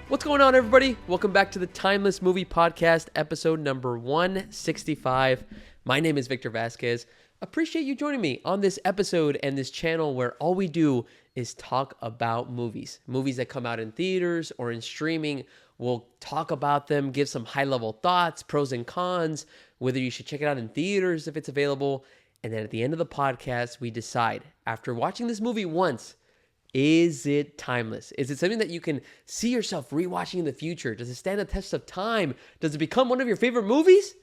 What's going on, everybody? Welcome back to the Timeless Movie Podcast, episode number 165. My name is Victor Vasquez. Appreciate you joining me on this episode and this channel where all we do is talk about movies. Movies that come out in theaters or in streaming. We'll talk about them, give some high-level thoughts, pros and cons, whether you should check it out in theaters if it's available. And then at the end of the podcast, we decide, after watching this movie once, is it timeless? Is it something that you can see yourself rewatching in the future? Does it stand the test of time? Does it become one of your favorite movies?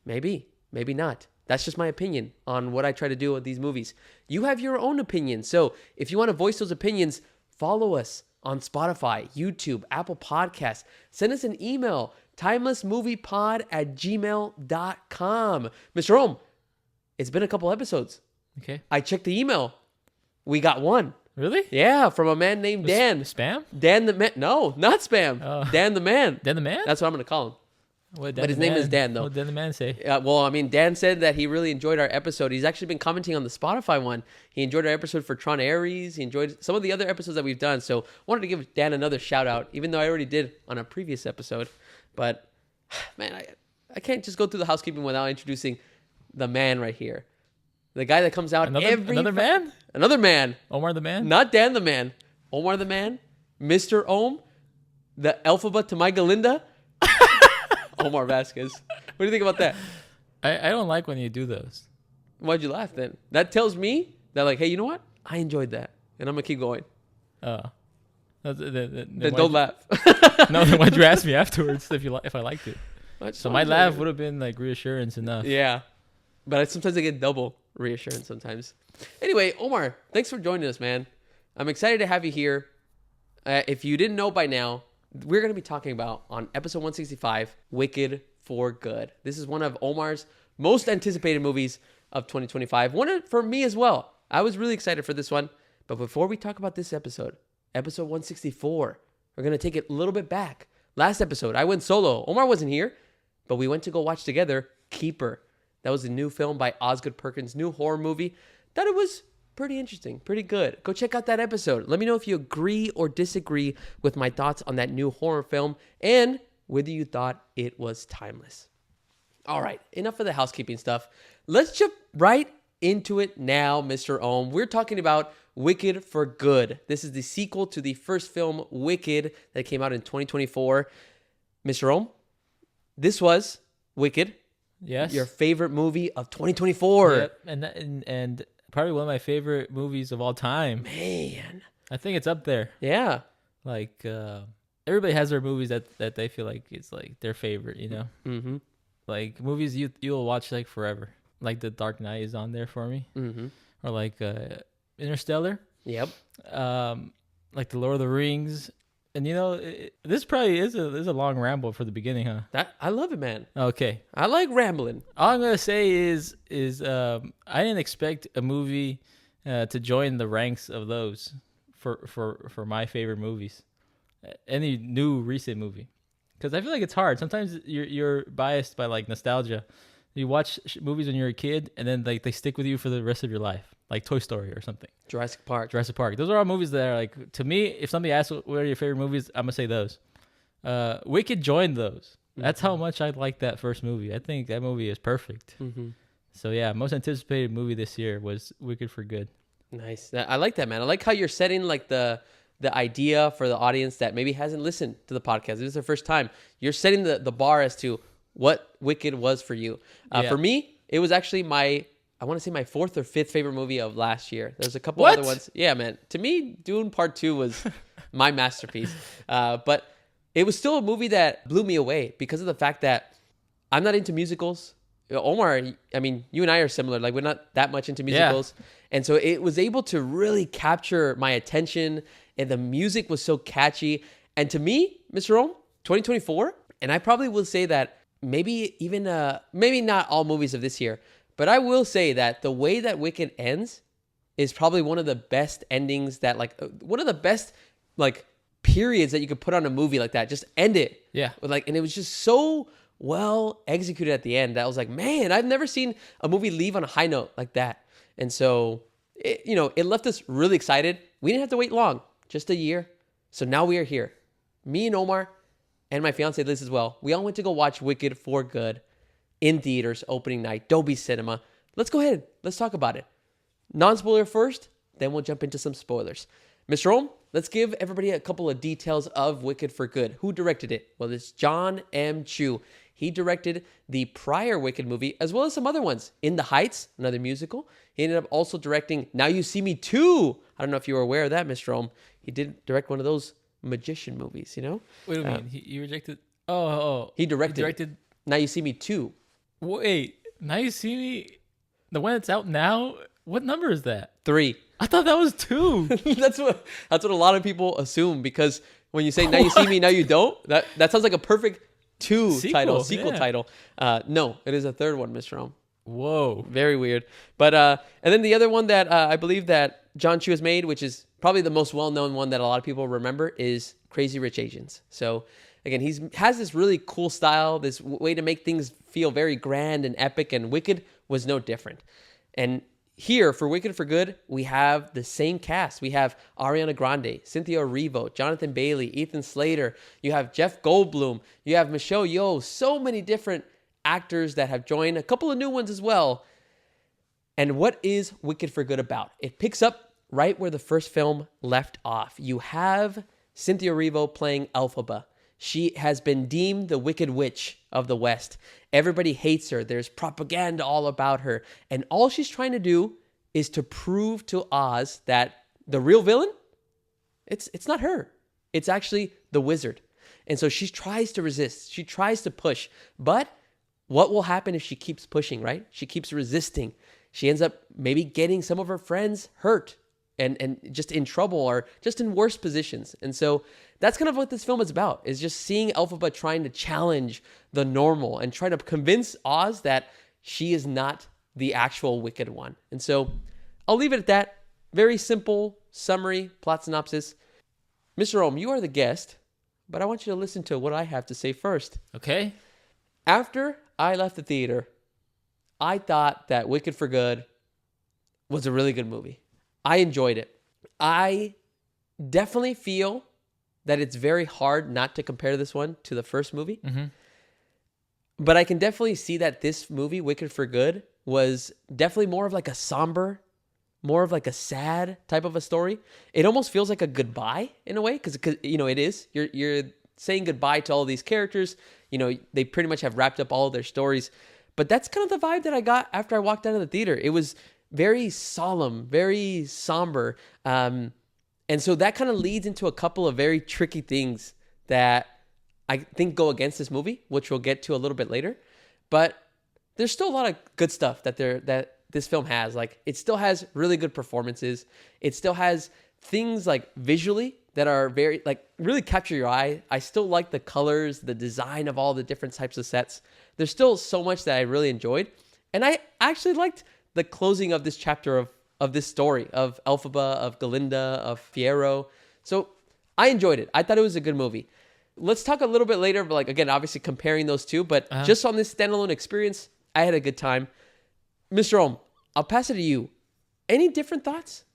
Maybe, maybe not. That's just my opinion on what I try to do with these movies. You have your own opinion. So if you want to voice those opinions, follow us on Spotify, YouTube, Apple Podcasts. Send us an email, timelessmoviepod@gmail.com. Mr. Ohm, it's been a couple episodes. Okay. I checked the email. We got one. Really? Yeah, from a man named Dan. Spam? Dan the Man. No, not spam. Dan the Man. Dan the Man? That's what I'm going to call him. What, But his name is Dan, though. What did Dan the Man say? Dan said that he really enjoyed our episode. He's actually been commenting on the Spotify one. He enjoyed our episode for Tron Ares. He enjoyed some of the other episodes that we've done. So wanted to give Dan another shout out, even though I already did on a previous episode. But, man, I can't just go through the housekeeping without introducing the man right here. The guy that comes out Another man? Another man. Omar the Man? Not Dan the Man. Omar the Man. Mr. Ohm. The alphabet to my Glinda. Omar Vasquez. What do you think about that? I don't like when you do those. Why'd you laugh then? That tells me that, like, hey, you know what? I enjoyed that. And I'm going to keep going. Then Don't laugh. No, then why'd you ask me afterwards if I liked it? So My laugh would have been like reassurance enough. Yeah. But sometimes I get double reassurance sometimes. Anyway, Omar, thanks for joining us, man. I'm excited to have you here. If you didn't know by now, we're going to be talking about, on episode 165, Wicked for Good. This is one of Omar's most anticipated movies of 2025. One for me as well. I was really excited for this one. But before we talk about this episode 164, we're going to take it a little bit back. Last episode, I went solo. Omar wasn't here, but we went to go watch together Keeper. That was a new film by Osgood Perkins, new horror movie. Thought it was pretty interesting, pretty good. Go check out that episode. Let me know if you agree or disagree with my thoughts on that new horror film and whether you thought it was timeless. All right, enough of the housekeeping stuff. Let's jump right into it now, Mr. Ohm. We're talking about Wicked for Good. This is the sequel to the first film, Wicked, that came out in 2024. Mr. Ohm, this was Wicked. Yes. Your favorite movie of 2024. Yep. And probably one of my favorite movies of all time. Man. I think it's up there. Yeah. Like, everybody has their movies that they feel like it's like their favorite, you know? Mm-hmm. Like movies you'll watch like forever. Like The Dark Knight is on there for me. Mm-hmm. Or like Interstellar. Yep. Like The Lord of the Rings. And you know, this probably is a long ramble for the beginning, huh? I love it, man. Okay. I like rambling. All I'm gonna say is I didn't expect a movie to join the ranks of those for my favorite movies. Any new recent movie, because I feel like it's hard. Sometimes you're biased by like nostalgia. You watch movies when you're a kid, and then like they stick with you for the rest of your life, like Toy Story or something. Jurassic Park. Those are all movies that are like, to me, if somebody asks what are your favorite movies, I'm gonna say those. Wicked joined those. That's how much I like that first movie. I think that movie is perfect. Mm-hmm. So yeah, most anticipated movie this year was Wicked for Good. Nice. I like that, man. I like how you're setting like the idea for the audience that maybe hasn't listened to the podcast. This is their first time. You're setting the bar as to what Wicked was for you. For me, it was actually I want to say my fourth or fifth favorite movie of last year. There's a couple other ones. Yeah, man. To me, Dune Part 2 was my masterpiece. But it was still a movie that blew me away because of the fact that I'm not into musicals. Omar, I mean, you and I are similar. Like, we're not that much into musicals. Yeah. And so it was able to really capture my attention, and the music was so catchy. And to me, Mr. Ohm, 2024, and I probably will say that maybe not all movies of this year, but I will say that the way that Wicked ends is probably one of the best endings that, like, one of the best, like, periods that you could put on a movie like that. Just end it. Yeah. And it was just so well executed at the end that I was like, man, I've never seen a movie leave on a high note like that. And so, it left us really excited. We didn't have to wait long, just a year. So now we are here. me and Omar and my fiance Liz as well, we all went to go watch Wicked for Good in theaters opening night, Dolby Cinema. Let's go ahead. Let's talk about it. Non-spoiler first, then we'll jump into some spoilers. Mr. Rome, let's give everybody a couple of details of Wicked for Good. Who directed it? Well, it's John M. Chu. He directed the prior Wicked movie, as well as some other ones. In the Heights, another musical. He ended up also directing Now You See Me 2. I don't know if you were aware of that, Mr. Rome. He did direct one of those magician movies, you know? Wait a minute. He rejected. Oh. He directed Now You See Me 2. Wait. Now You See Me. The one that's out now. What number is that? 3. I thought that was 2. That's what a lot of people assume, because when you say Now You See Me, Now You Don't, that sounds like a perfect sequel title. No, it is a third one, Mr. Rome. Whoa. Very weird. But and then the other one that I believe that John Chu has made, which is probably the most well-known one that a lot of people remember, is Crazy Rich Asians. So again, has this really cool style, this way to make things feel very grand and epic, and Wicked was no different. And here, for Wicked for Good, we have the same cast. We have Ariana Grande, Cynthia Erivo, Jonathan Bailey, Ethan Slater. You have Jeff Goldblum. You have Michelle Yeoh. So many different actors that have joined. A couple of new ones as well. And what is Wicked for Good about? It picks up right where the first film left off. You have Cynthia Erivo playing Elphaba. She has been deemed the Wicked Witch of the West. Everybody hates her. There's propaganda all about her. And all she's trying to do is to prove to Oz that the real villain, it's not her. It's actually the wizard. And so she tries to resist. She tries to push. But what will happen if she keeps pushing, right? She keeps resisting. She ends up maybe getting some of her friends hurt and just in trouble or just in worse positions. And so that's kind of what this film is about, is just seeing Elphaba trying to challenge the normal and try to convince Oz that she is not the actual wicked one. And so I'll leave it at that. Very simple summary, plot synopsis. Mr. Rome, you are the guest, but I want you to listen to what I have to say first. Okay. After I left the theater, I thought that Wicked for Good was a really good movie. I enjoyed it. I definitely feel that it's very hard not to compare this one to the first movie. Mm-hmm. But I can definitely see that this movie, Wicked for Good, was definitely more of like a somber, more of like a sad type of a story. It almost feels like a goodbye in a way, because you know it is. You're saying goodbye to all these characters. You know, they pretty much have wrapped up all of their stories. But that's kind of the vibe that I got after I walked out of the theater. It was very solemn, very somber. And so that kind of leads into a couple of very tricky things that I think go against this movie, which we'll get to a little bit later. But there's still a lot of good stuff that this film has. Like, it still has really good performances. It still has things like visually that are very, like, really capture your eye. I still like the colors, the design of all the different types of sets. There's still so much that I really enjoyed. And I actually liked the closing of this chapter of this story, of Elphaba, of Glinda, of Fiyero. So I enjoyed it. I thought it was a good movie. Let's talk a little bit later, but like, again, obviously comparing those two, but just on this standalone experience, I had a good time. Mr. Ohm, I'll pass it to you. Any different thoughts?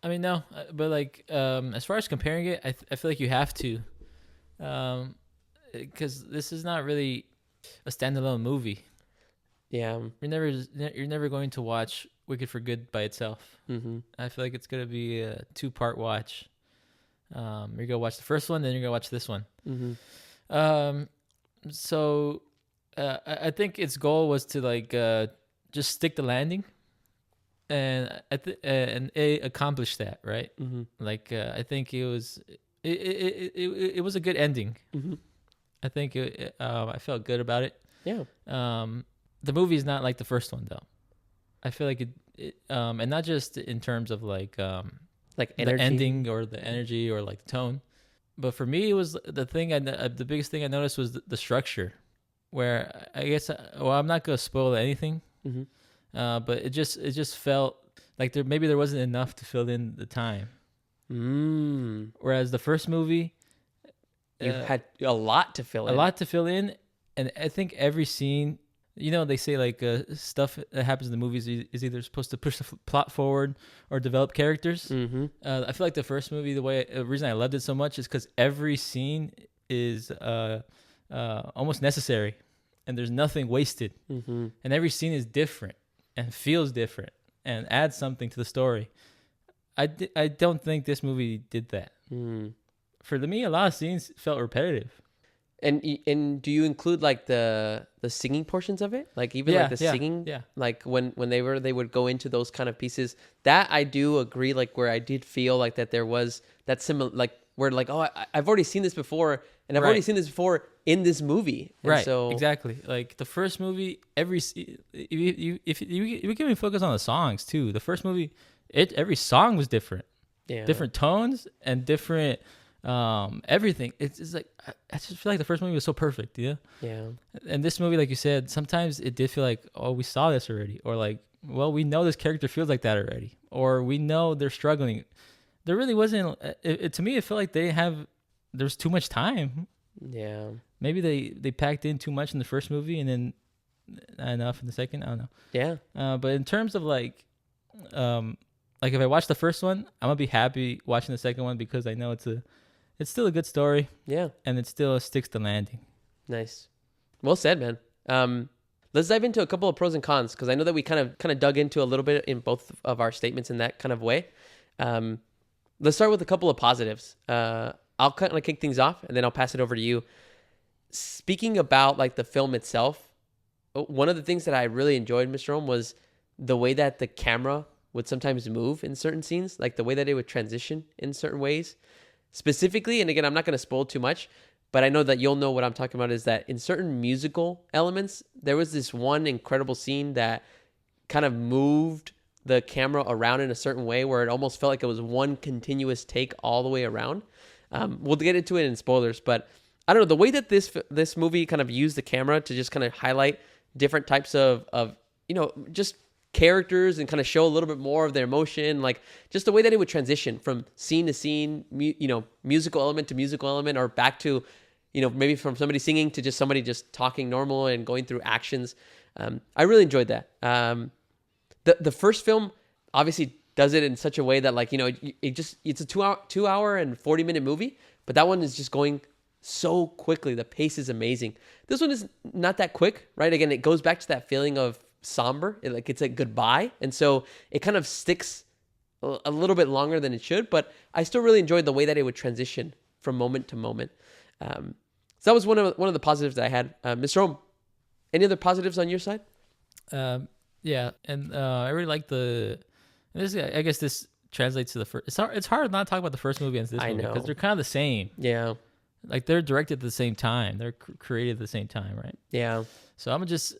I mean, no, but like, as far as comparing it, I feel like you have to, because this is not really a standalone movie. Yeah. You're never going to watch Wicked for Good by itself. Mm-hmm. I feel like it's going to be a 2-part watch. You're going to watch the first one, then you're going to watch this one. Mm-hmm. So I think its goal was to like just stick the landing, and it accomplished that, right? Mm-hmm. Like I think it was a good ending. Mm-hmm. I think I felt good about it. Yeah. The movie is not like the first one though. I feel like it and not just in terms of like energy. The ending or the energy or like the tone, but for me it was the thing. The biggest thing I noticed was the structure, where I guess I'm not gonna spoil anything, Mm-hmm. but it just felt like there wasn't enough to fill in the time. Whereas the first movie, you had a lot to fill in. A lot to fill in, and I think every scene You know, they say like stuff that happens in the movies is either supposed to push the plot forward or develop characters. Mm-hmm. I feel like the first movie, the reason I loved it so much is because every scene is almost necessary, and there's nothing wasted, Mm-hmm. and every scene is different and feels different and adds something to the story. I don't think this movie did that. Mm. For me, a lot of scenes felt repetitive. And do you include like the singing portions of it? Like even like the singing, yeah. like when they would go into those kind of pieces. That I do agree. Like where I did feel like that there was that similar, like where like I've already seen this before, and I've already seen this before in this movie. And right. So Exactly. Like the first movie, if you can even focus on the songs too. The first movie, every song was different, different tones and different. Everything. It's like I just feel like the first movie was so perfect. Yeah. And this movie, like you said, sometimes it did feel like, oh, we saw this already, or like, well, we know this character feels like that already, or we know they're struggling. There really wasn't. To me, it felt like they didn't have. There's too much time. Yeah. Maybe they packed in too much in the first movie and then not enough in the second. I don't know. Yeah. But in terms of like if I watch the first one, I'm gonna be happy watching the second one because I know it's still a good story. Yeah. And it still sticks the landing. Nice. Well said, man. Let's dive into a couple of pros and cons because I know that we kind of dug into a little bit in both of our statements in that kind of way. Let's start with a couple of positives. I'll kind of kick things off and then I'll pass it over to you. Speaking about like the film itself, one of the things that I really enjoyed, Mr. Rome, was the way that the camera would sometimes move in certain scenes, like the way that it would transition in certain ways. Specifically, and again, I'm not going to spoil too much, but I know that you'll know what I'm talking about, is that in certain musical elements, there was this one incredible scene that kind of moved the camera around in a certain way where it almost felt like it was one continuous take all the way around. We'll get into it in spoilers, but I don't know, the way that this movie kind of used the camera to just kind of highlight different types of just characters and kind of show a little bit more of their emotion, like just the way that it would transition from scene to scene, musical element to musical element, or back to, maybe from somebody singing to just somebody just talking normal and going through actions. I really enjoyed that. The first film obviously does it in such a way that like, it's a 2 hour and 40-minute movie, but that one is just going so quickly. The pace is amazing. This one is not that quick, right? Again, it goes back to that feeling of somber, it's a goodbye, and so it kind of sticks a little bit longer than it should, but I still really enjoyed the way that it would transition from moment to moment. So that was one of the positives that I had. Mr. Rome, any other positives on your side? Yeah, and I really like I guess this translates to the first. It's hard not to talk about the first movie and this movie because they're kind of the same. Yeah, like they're directed at the same time, they're created at the same time, right? Yeah. So I'm just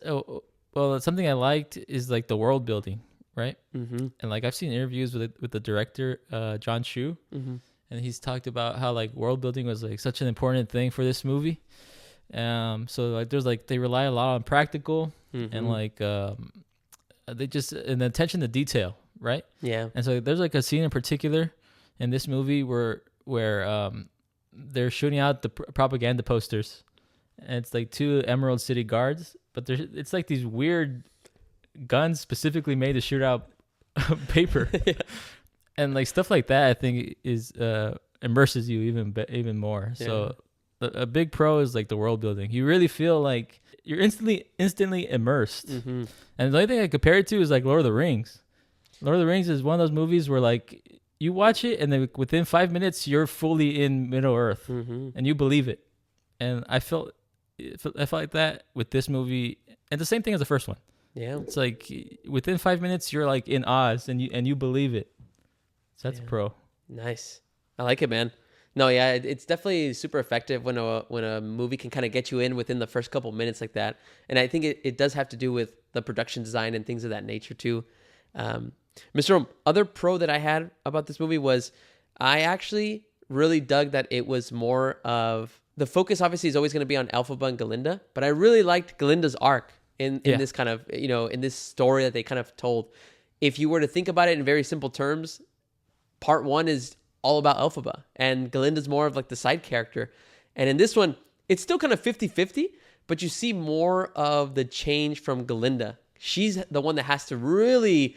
something I liked is like the world building, right? Mm-hmm. And like I've seen interviews with the director, John Chu, and he's talked about how like world building was like such an important thing for this movie. So like there's like they rely a lot on practical and like they just and the attention to detail, right? Yeah. And so there's like a scene in particular in this movie where they're shooting out the propaganda posters, and it's like 2 Emerald City guards, but it's like these weird guns specifically made to shoot out paper. Yeah. And like stuff like that I think is immerses you even more. Yeah. So a big pro is like the world building. You really feel like you're instantly immersed. And the only thing I compare it to is like Lord of the Rings. Lord of the Rings is one of those movies where like you watch it and then within 5 minutes you're fully in Middle Earth and you believe it. And I felt like that with this movie, and the same thing as the first one. Yeah, it's like within 5 minutes you're like in Oz and you believe it. So that's a pro. Nice, I like it, man. No, yeah, it's definitely super effective when a movie can kind of get you in within the first couple minutes like that. And I think it does have to do with the production design and things of that nature too. Mr. Rome, other pro that I had about this movie was I actually really dug that it was more of the focus. Obviously is always going to be on Elphaba and Glinda, but I really liked Glinda's arc in this kind of, in this story that they kind of told. If you were to think about it in very simple terms, part 1 is all about Elphaba and Glinda's more of like the side character. And in this one, it's still kind of 50-50, but you see more of the change from Glinda. She's the one that has to really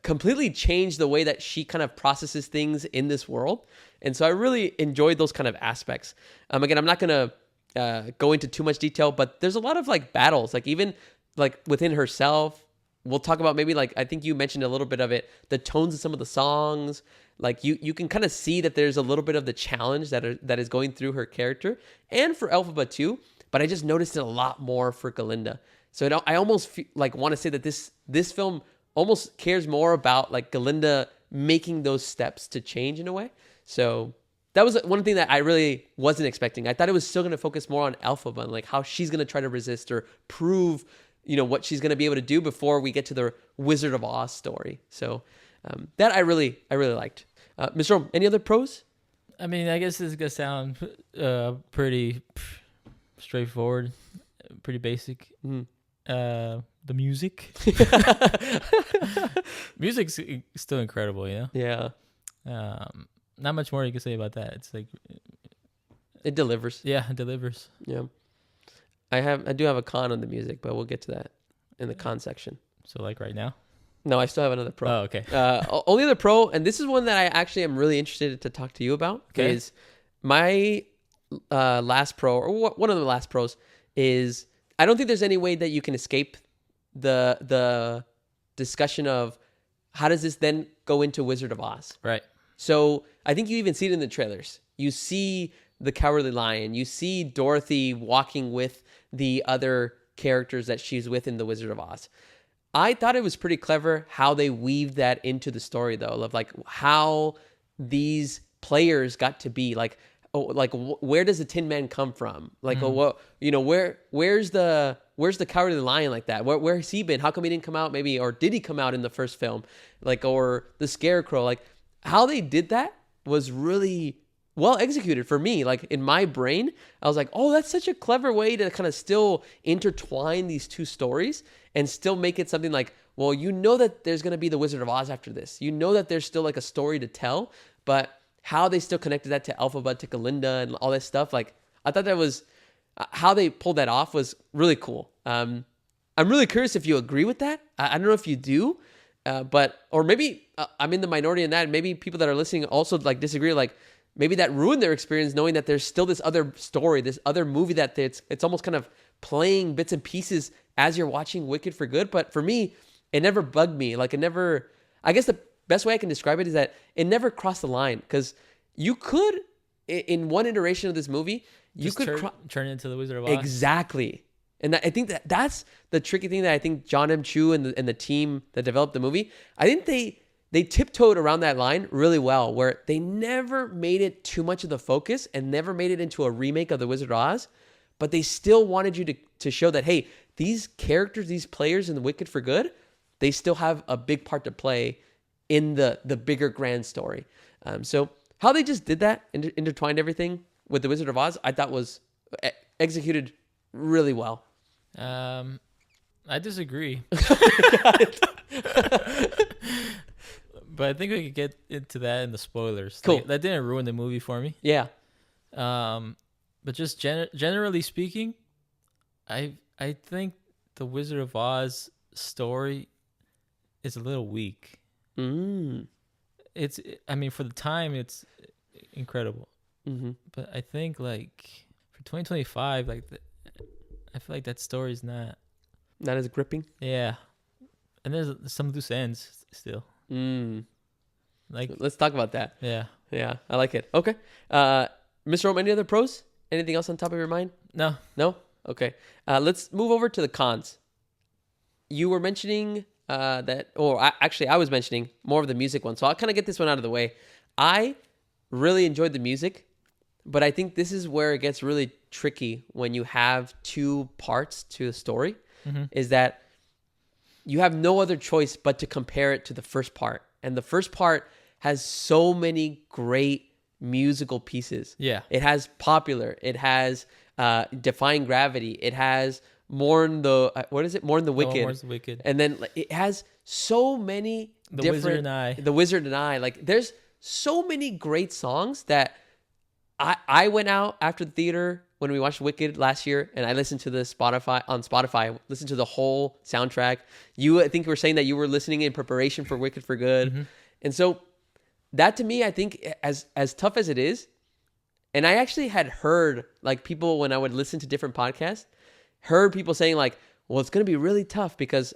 completely change the way that she kind of processes things in this world. And so I really enjoyed those kind of aspects. Again, I'm not going to go into too much detail, but there's a lot of like battles, like even like within herself. We'll talk about maybe like, I think you mentioned a little bit of it, the tones of some of the songs. Like you can kind of see that there's a little bit of the challenge that is going through her character, and for Elphaba too. But I just noticed it a lot more for Glinda. So I almost like want to say that this film almost cares more about like Glinda making those steps to change in a way. So that was one thing that I really wasn't expecting. I thought it was still going to focus more on Elphaba and like how she's going to try to resist or prove, what she's going to be able to do before we get to the Wizard of Oz story. So that I really liked. Mr. Rome, any other pros? I mean, I guess this is gonna sound pretty straightforward, pretty basic. The music, music's still incredible, Yeah. Not much more you can say about that. It's like it delivers. Yeah, it delivers. Yeah. I do have a con on the music, but we'll get to that in the con section. So like right now? No, I still have another pro. Oh, okay. Only other pro, and this is one that I actually am really interested to talk to you about. Okay. Is my last pro, or one of the last pros, is I don't think there's any way that you can escape the discussion of how does this then go into Wizard of Oz. Right. So I think you even see it in the trailers. You see the Cowardly Lion. You see Dorothy walking with the other characters that she's with in the Wizard of Oz. I thought it was pretty clever how they weaved that into the story, though, of like how these players got to be like, where does the Tin Man come from? Like, where's the Cowardly Lion like that? Where has he been? How come he didn't come out? Maybe, or did he come out in the first film? Like, or the Scarecrow? Like, how they did that was really well executed for me. Like in my brain, I was like, oh, that's such a clever way to kind of still intertwine these two stories and still make it something like, well, that there's going to be the Wizard of Oz after this. That there's still like a story to tell, but how they still connected that to Elphaba, to Glinda, and all that stuff. Like, I thought that was how they pulled that off was really cool. I'm really curious if you agree with that. I don't know if you do, or maybe I'm in the minority in that. Maybe people that are listening also like disagree. Like maybe that ruined their experience knowing that there's still this other story, this other movie that it's almost kind of playing bits and pieces as you're watching Wicked for Good. But for me, it never bugged me. Like I guess the best way I can describe it is that it never crossed the line, because you could, in one iteration of this movie, you Just could turn into the Wizard of Oz. Exactly. And I think that's the tricky thing that I think John M. Chu and the team that developed the movie, I think they tiptoed around that line really well, where they never made it too much of the focus and never made it into a remake of the Wizard of Oz, but they still wanted you to show that, hey, these characters, these players in the Wicked for Good, they still have a big part to play in the bigger grand story. So how they just did that, intertwined everything with the Wizard of Oz, I thought was executed really well. I disagree. But I think we could get into that in the spoilers. Cool. Like, that didn't ruin the movie for me. Yeah. But just generally speaking, I think the Wizard of Oz story is a little weak. I mean, for the time, it's incredible. Mm-hmm. But I think like for 2025, like I feel like that story is not as gripping. Yeah, and there's some loose ends still. Like, so let's talk about that. Yeah, I like it. Okay, Mr. Rome, any other pros? Anything else on top of your mind? No. Okay, let's move over to the cons. You were mentioning I was mentioning more of the music one, so I'll kind of get this one out of the way. I really enjoyed the music, but I think this is where it gets really tricky when you have two parts to the story. Is that you have no other choice but to compare it to the first part. And the first part has so many great musical pieces. Yeah. It has Popular. It has Defying Gravity. It has Mourn the Wicked. Mourn the Wicked. And then it has so many The different... Wizard and I. The Wizard and I. Like, there's so many great songs that I went out after the theater when we watched Wicked last year, and I listened to the Spotify, listened to the whole soundtrack. I think, were saying that you were listening in preparation for Wicked for Good, and so that to me, I think, as tough as it is, and I actually had heard like people when I would listen to different podcasts, heard people saying like, well, it's going to be really tough because,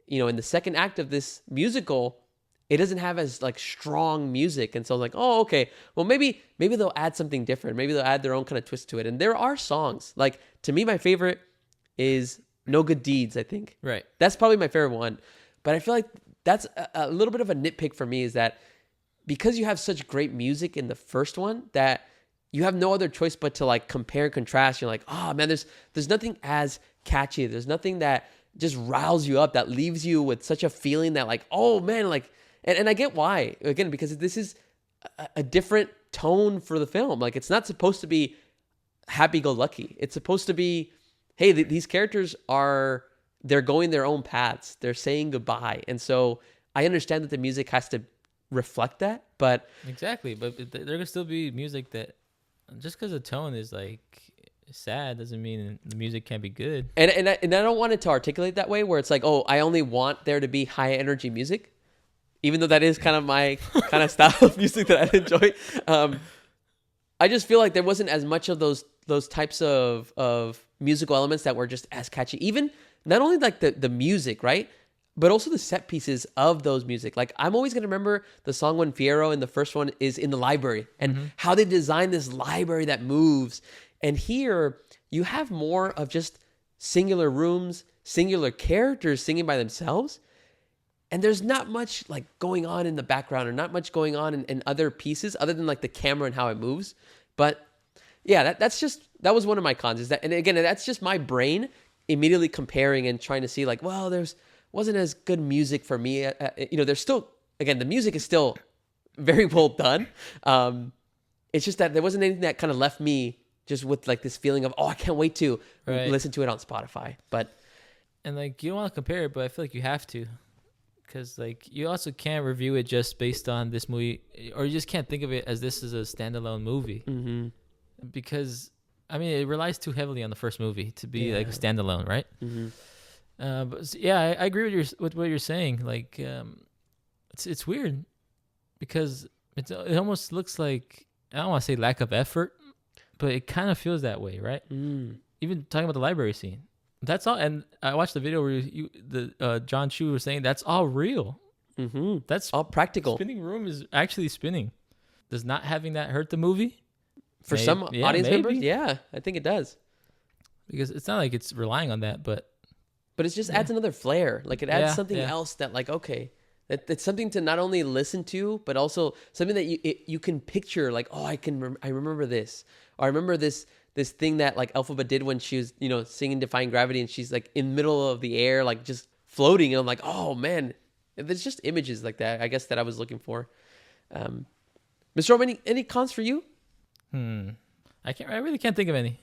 in the second act of this musical, it doesn't have as like strong music. And so I was like, oh, okay, well, maybe they'll add something different. Maybe they'll add their own kind of twist to it. And there are songs, like, to me, my favorite is No Good Deeds, I think. Right. That's probably my favorite one. But I feel like that's a little bit of a nitpick for me, is that because you have such great music in the first one, that you have no other choice but to like compare and contrast. You're like, oh man, there's nothing as catchy. There's nothing that just riles you up, that leaves you with such a feeling that like, oh man, like, and I get why, again, because this is a different tone for the film. Like, it's not supposed to be happy-go-lucky. It's supposed to be, hey, these characters they're going their own paths. They're saying goodbye. And so I understand that the music has to reflect that, but... Exactly, but there can still be music that, just because the tone is like sad doesn't mean the music can't be good. And I don't want it to articulate that way, where it's like, oh, I only want there to be high energy music, even though that is kind of my kind of style of music that I enjoy. I just feel like there wasn't as much of those types of musical elements that were just as catchy. Even not only like the music, right? But also the set pieces of those music. Like, I'm always going to remember the song when Fierro in the first one is in the library, and how they designed this library that moves. And here you have more of just singular rooms, singular characters singing by themselves. And there's not much like going on in the background, or not much going on in other pieces other than like the camera and how it moves. But yeah, that was one of my cons, is that, and again, that's just my brain immediately comparing and trying to see like, well, wasn't as good music for me. There's still, again, the music is still very well done. It's just that there wasn't anything that kind of left me just with like this feeling of, oh, I can't wait to listen to it on Spotify. And like, you don't want to compare it, but I feel like you have to, because like, you also can't review it just based on this movie, or you just can't think of it as this is a standalone movie, because I mean, it relies too heavily on the first movie to be like a standalone, right? But yeah, I agree with what you're saying. Like, it's weird because it almost looks like, I don't want to say lack of effort, but it kind of feels that way, right? Even talking about the library scene, that's all. And I watched the video where John Chu was saying that's all real. That's all practical. Spinning room is actually spinning. Does not having that hurt the movie? For some audience members, yeah, I think it does. Because it's not like it's relying on that, but it just adds another flair. Like, it adds something else that, like, okay, it's something to not only listen to, but also something that you can picture. Like, oh, I remember this, or I remember this thing that like Elphaba did when she was singing Defying Gravity, and she's like in the middle of the air, like just floating. And I'm like, oh man, there's just images like that, I guess, that I was looking for. Mr. Rome, any cons for you? I really can't think of any.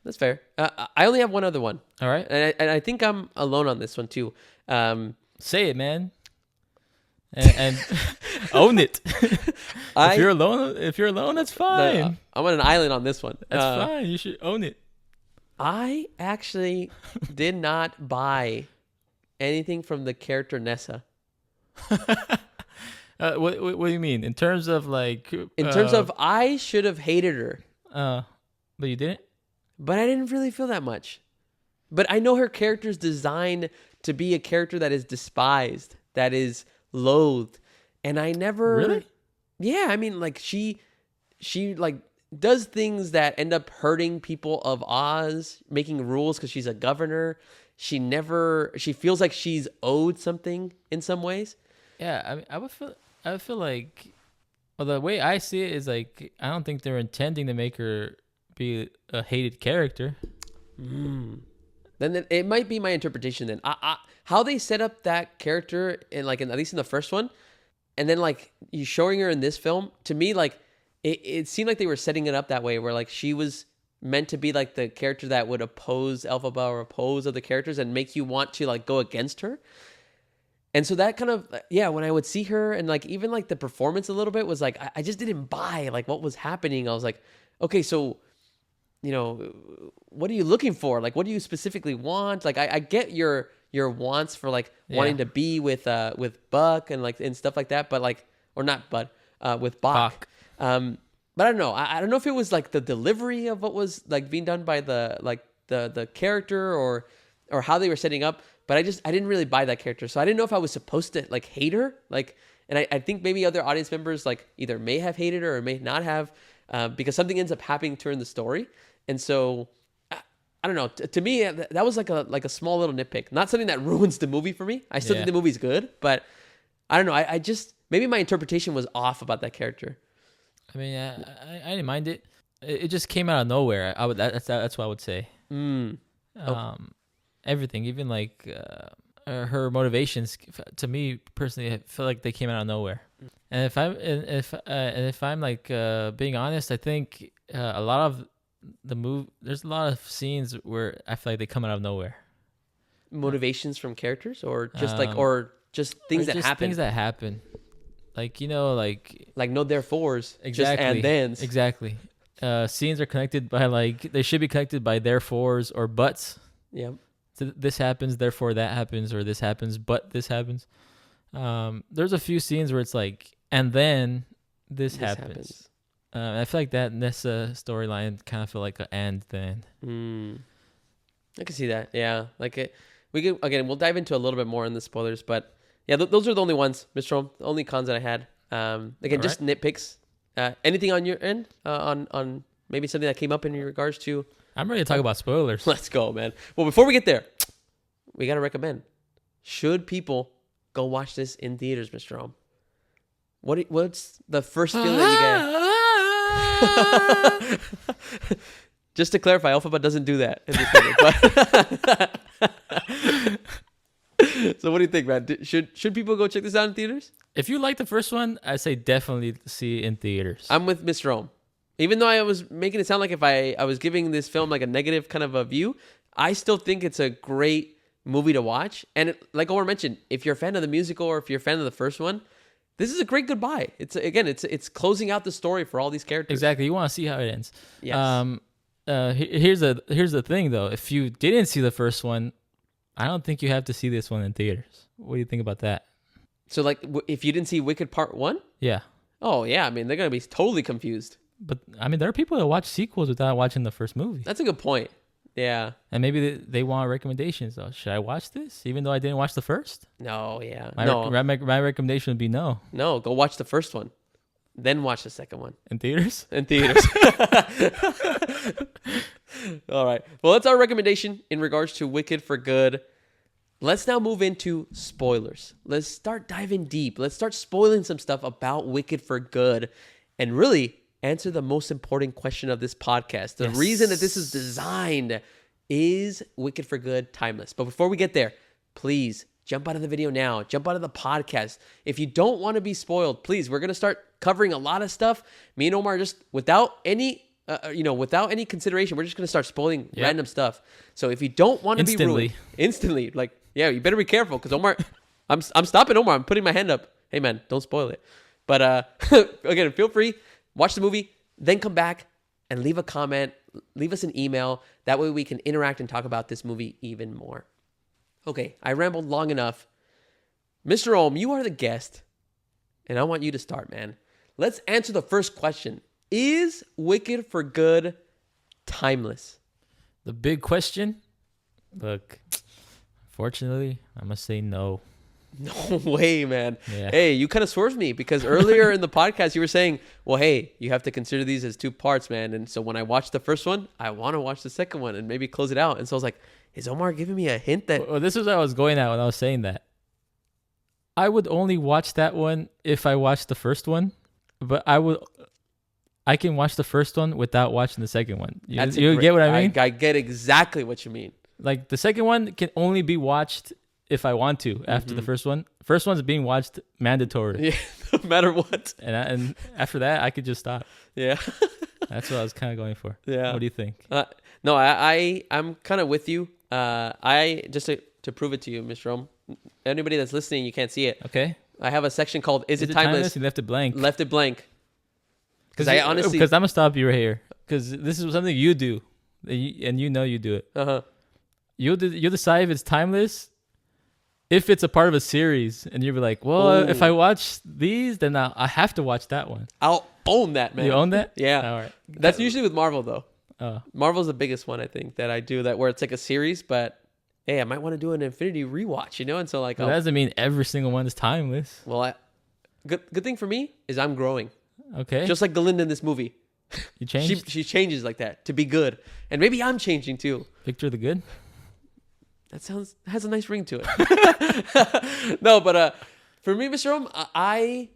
That's fair. I only have one other one. All right. And I think I'm alone on this one too. Say it, man. And own it. If you're alone, that's fine. No, I'm on an island on this one. That's fine. You should own it. I actually did not buy anything from the character Nessa. What do you mean? In terms of like... In terms of, I should have hated her. But you didn't? But I didn't really feel that much. But I know her character's designed to be a character that is despised, that is loathed. And I never... Really? Yeah, I mean, like, she like does things that end up hurting people of Oz, making rules because she's a governor. She feels like she's owed something in some ways. Yeah, I mean, I would feel like, well, the way I see it is like, I don't think they're intending to make her be a hated character. Then it might be my interpretation. Then how they set up that character at least in the first one, and then like you showing her in this film, to me, like it seemed like they were setting it up that way, where like she was meant to be like the character that would oppose Elphaba or oppose other characters and make you want to like go against her. And so that kind of, when I would see her, and like even like the performance a little bit was like, I just didn't buy like what was happening. I was like, okay, so what are you looking for? Like, what do you specifically want? Like, I get your wants for like wanting to be with Buck and like and stuff like that, but like, or not Bud, with Bach. But I don't know. I don't know if it was like the delivery of what was like being done by the character or how they were setting up. But I didn't really buy that character, so I didn't know if I was supposed to like hate her. Like, and I think maybe other audience members like either may have hated her or may not have, because something ends up happening to her in the story. And so I don't know. To me, that was like a small little nitpick. Not something that ruins the movie for me. I still think the movie's good, but I don't know. I just maybe my interpretation was off about that character. I mean, I didn't mind it. It just came out of nowhere. That's what I would say. Everything, even like her motivations, to me personally, I feel like they came out of nowhere. And if I'm like being honest, I think a lot of there's a lot of scenes where I feel like they come out of nowhere. Motivations from characters, or just just things that happen. Things that happen. Like, like no therefores, exactly, just and thens. Exactly. Scenes are connected by they should be connected by therefores or buts. Yeah. So this happens, therefore that happens, or this happens, but this happens. There's a few scenes where it's like, and then this happens. I feel like that Nessa storyline kind of feel like an and then. I can see that. Yeah. Like we'll dive into a little bit more in the spoilers, but yeah, those are the only ones, Mr. Rome, the only cons that I had. Just nitpicks. Anything on your end on maybe something that came up in regards to? I'm ready to talk about spoilers. Let's go, man. Well, before we get there, we got to recommend. Should people go watch this in theaters, Mr. Rome? What's the first feeling that you get? Just to clarify, Alphabet doesn't do that in this movie. So what do you think, man? Should people go check this out in theaters? If you like the first one, I say definitely see it in theaters. I'm with Mr. Rome. Even though I was making it sound like if I was giving this film like a negative kind of a view, I still think it's a great movie to watch. And like Omar mentioned, if you're a fan of the musical or if you're a fan of the first one, this is a great goodbye. It's closing out the story for all these characters. Exactly. You want to see how it ends. Yes. Here's the thing though. If you didn't see the first one, I don't think you have to see this one in theaters. What do you think about that? So like if you didn't see Wicked Part 1? Yeah. Oh yeah, I mean they're going to be totally confused. But I mean there are people that watch sequels without watching the first movie. That's a good point. Yeah. And maybe they want recommendations though. Should I watch this even though I didn't watch the first? No, yeah. My recommendation would be no. No, go watch the first one. Then watch the second one. In theaters? In theaters. All right. Well, that's our recommendation in regards to Wicked for Good. Let's now move into spoilers. Let's start diving deep. Let's start spoiling some stuff about Wicked for Good and really answer the most important question of this podcast. The reason that this is designed is Wicked for Good timeless. But before we get there, please jump out of the video now. Jump out of the podcast. If you don't want to be spoiled, please, we're going to start covering a lot of stuff. Me and Omar just without any consideration, we're just going to start spoiling random stuff. So if you don't want to be ruined instantly, like, yeah, you better be careful because Omar, I'm stopping Omar. I'm putting my hand up. Hey man, don't spoil it. But again, feel free, watch the movie, then come back and leave a comment, leave us an email. That way we can interact and talk about this movie even more. Okay, I rambled long enough. Mr. Ohm, you are the guest, and I want you to start, man. Let's answer the first question. Is Wicked for Good timeless? The big question? Look, fortunately, I must say no. No way, man. Yeah. Hey, you kind of swerved me because earlier in the podcast you were saying, well, hey, you have to consider these as two parts, man. And so when I watched the first one, I want to watch the second one and maybe close it out. And so I was like, is Omar giving me a hint that... Well, this is what I was going at when I was saying that. I would only watch that one if I watched the first one, but I can watch the first one without watching the second one. You get what I mean? I get exactly what you mean. Like the second one can only be watched if I want to after the first one. First one's being watched mandatory. Yeah, no matter what. And after that, I could just stop. Yeah. That's what I was kind of going for. Yeah. What do you think? No, I'm kind of with you. I just to prove it to you, Mr. Rome. Anybody that's listening, you can't see it. Okay. I have a section called "Is it timeless?" You left it blank. Left it blank. Because I honestly, because I'm gonna stop you right here. Because this is something you do. and you know you do it. Uh-huh. You'll decide if it's timeless, if it's a part of a series, and you'll be like, well, if I watch these, then I have to watch that one. I'll own that, man. You own that? Yeah. All right. That's usually with Marvel, though. Oh. Marvel's the biggest one, I think, that I do that where it's like a series, but hey, I might want to do an Infinity rewatch, you know? And so like, That doesn't mean every single one is timeless. well, good thing for me is I'm growing. Okay. Just like Glinda in this movie. You changed? She changes like that to be good. And maybe I'm changing too. Victor the Good? That has a nice ring to it. No, but for me, Mr. Rome, I'm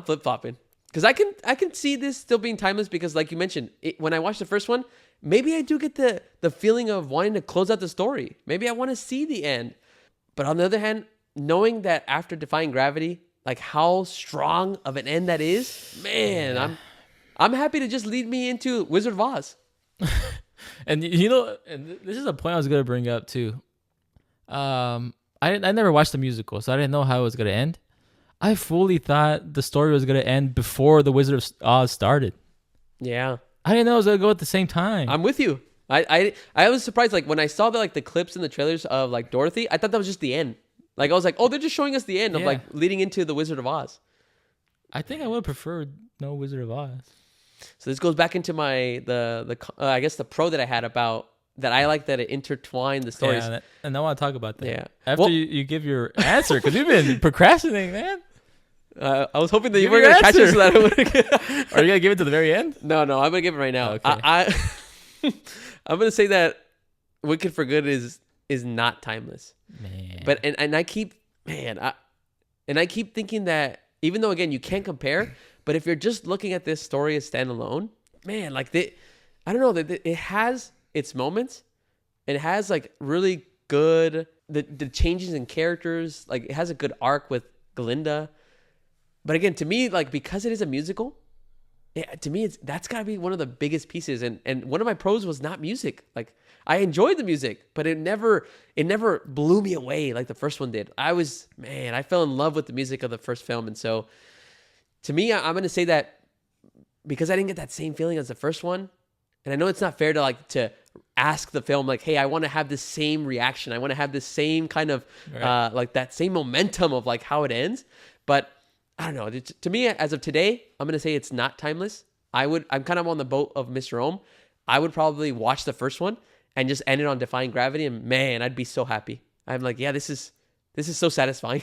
flip-flopping. Because I can see this still being timeless because like you mentioned, when I watched the first one, maybe I do get the feeling of wanting to close out the story. Maybe I want to see the end. But on the other hand, knowing that after defying gravity, like how strong of an end that is, man, yeah. I'm happy to just lead me into Wizard of Oz. And you know, and this is a point I was gonna bring up too. I never watched the musical, so I didn't know how it was gonna end. I fully thought the story was gonna end before the Wizard of Oz started. Yeah, I didn't know it was gonna go at the same time. I'm with you. I was surprised, like when I saw the clips and the trailers of like Dorothy, I thought that was just the end. Like I was like, oh, they're just showing us the end of like leading into the Wizard of Oz. I think I would have preferred no Wizard of Oz. So this goes back into my I guess the pro that I had about that I like that it intertwined the stories. Yeah, and I want to talk about that. Yeah. After you give your answer, because you've been procrastinating, man. I was hoping that you were going to catch it so that I would. Are you going to give it to the very end? No, I'm going to give it right now. Okay. I'm going to say that Wicked for Good is not timeless. Man. But I keep thinking that even though again you can't compare, but if you're just looking at this story as standalone, man, like I don't know, that it has its moments. It has like really good the changes in characters. Like it has a good arc with Glinda. But again, to me, like because it is a musical, to me that's got to be one of the biggest pieces. And one of my pros was not music. Like I enjoyed the music, but it never blew me away like the first one did. I fell in love with the music of the first film, and so to me, I'm going to say that because I didn't get that same feeling as the first one, and I know it's not fair to ask the film like, hey, I want to have this same reaction. I want to have this same kind of like that same momentum of like how it ends. But I don't know. To me, as of today, I'm going to say it's not timeless. I'm kind of on the boat of Mr. Ohm. I would probably watch the first one and just end it on Defying Gravity, and man, I'd be so happy. I'm like, yeah, this is so satisfying.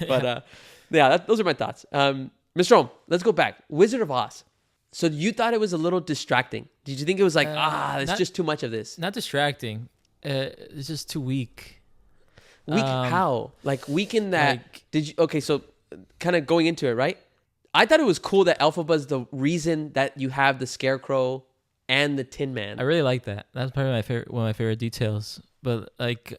But those are my thoughts. Mr. Ohm, let's go back. Wizard of Oz. So you thought it was a little distracting. Did you think it was like, there's just too much of this? Not distracting. It's just too weak. Weak how? Like weak in that, so kind of going into it, right? I thought it was cool that Elphaba's the reason that you have the Scarecrow and the Tin Man. I really like that. That's probably one of my favorite details. But like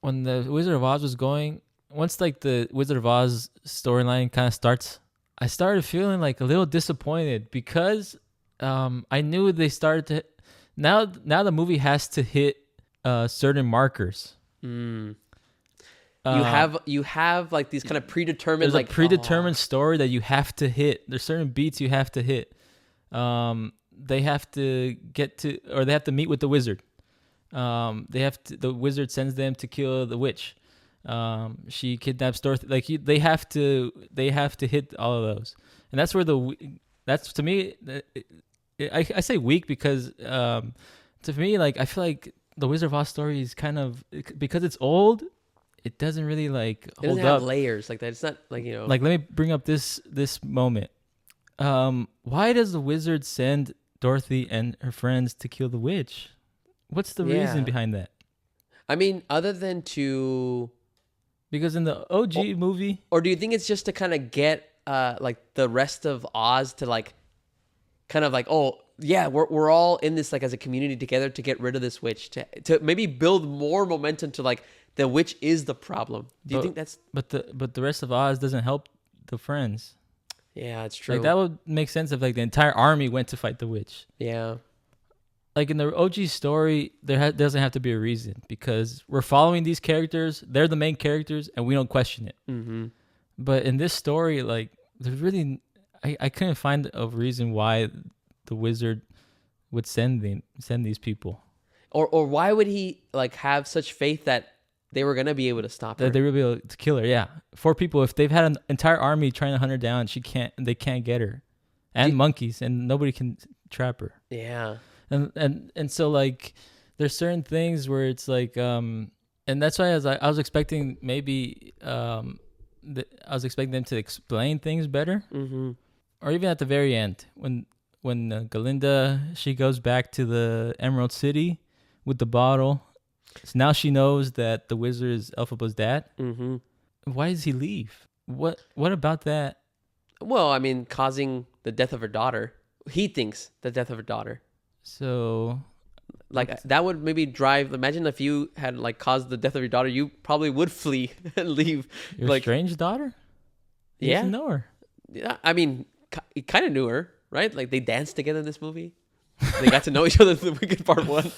when the Wizard of Oz was going, once like the Wizard of Oz storyline kind of starts, I started feeling like a little disappointed because I knew they started to now the movie has to hit certain markers. You have like these kind of predetermined. There's like a predetermined story that you have to hit. There's certain beats you have to hit. They have to get to, or they have to meet with the wizard. The wizard sends them to kill the witch. She kidnaps Dorothy. Like they have to hit all of those, and that's where that's to me. I say weak because to me, like I feel like the Wizard of Oz story is kind of, because it's old. It doesn't really like hold up. It doesn't have layers like that. It's not like, you know. Like let me bring up this moment. Why does the wizard send Dorothy and her friends to kill the witch? What's the reason behind that? I mean, other than to... Because in the OG movie... Or do you think it's just to kind of get like the rest of Oz to like... Kind of like, oh, yeah, we're all in this like as a community together to get rid of this witch. To maybe build more momentum to like the witch is the problem. Do you think that's... But the rest of Oz doesn't help the friends. Yeah, it's true. Like that would make sense if like the entire army went to fight the witch. Yeah. Like in the OG story, there doesn't have to be a reason because we're following these characters. They're the main characters, and we don't question it. Mm-hmm. But in this story, like there's really, I couldn't find a reason why the wizard would send these people. Or why would he like have such faith that they were gonna be able to stop her? That they would be able to kill her. Yeah, 4 people. If they've had an entire army trying to hunt her down, they can't get her, and monkeys, and nobody can trap her. Yeah. And so like there's certain things where it's like and that's why I was expecting maybe I was expecting them to explain things better, or even at the very end when Glinda, she goes back to the Emerald City with the bottle. So now she knows that the wizard is Elphaba's dad. Why does he leave? What about that? Well, I mean, causing the death of her daughter. He thinks the death of her daughter. So, like, that would maybe drive. Imagine if you had like caused the death of your daughter, you probably would flee and leave. Your like, strange daughter? You yeah, didn't know her. Yeah, I mean, he kind of knew her, right? Like they danced together in this movie. They got to know each other in the Wicked Part 1.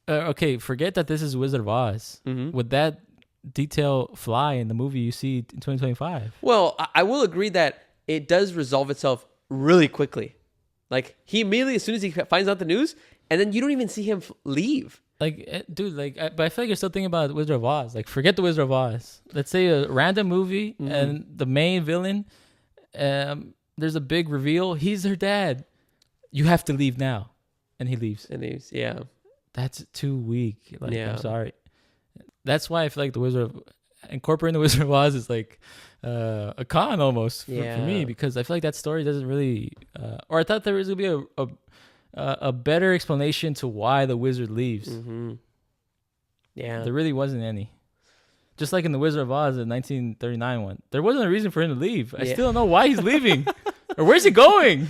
Okay, forget that this is Wizard of Oz. Would that detail fly in the movie you see in 2025? Well, I will agree that it does resolve itself really quickly. Like he immediately, as soon as he finds out the news, and then you don't even see him leave. Like, dude, like, but I feel like you're still thinking about Wizard of Oz. Like, forget the Wizard of Oz. Let's say a random movie and the main villain, there's a big reveal. He's her dad. You have to leave now, and he leaves. Yeah. That's too weak. Like, Yeah. I'm sorry. That's why I feel like incorporating the Wizard of Oz is like a con almost for me, because I feel like that story doesn't really, or I thought there was gonna be a better explanation to why the wizard leaves. Yeah, there really wasn't any. Just like in the Wizard of Oz, the 1939 one, there wasn't a reason for him to leave. I still don't know why he's leaving, or where's he going?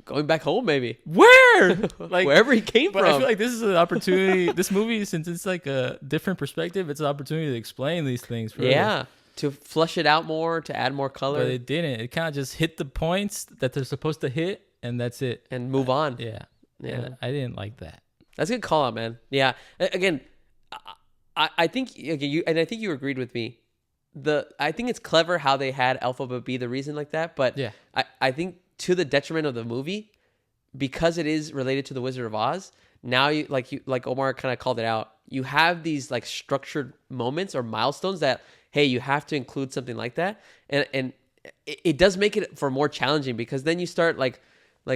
Going back home, maybe. Where? Like wherever he came from. I feel like this is an opportunity. This movie, since it's like a different perspective, it's an opportunity to explain these things further. Yeah, to flush it out more, to add more color. But it didn't. It kind of just hit the points that they're supposed to hit, and that's it. And move on. Yeah. And I didn't like that. That's a good call out, man. Yeah. Again, I think you agreed with me. I think it's clever how they had Elphaba be the reason like that, but yeah, I think to the detriment of the movie, because it is related to the Wizard of Oz. Now like Omar kind of called it out. You have these like structured moments or milestones that, hey, you have to include something like that, and it does make it for more challenging, because then you start like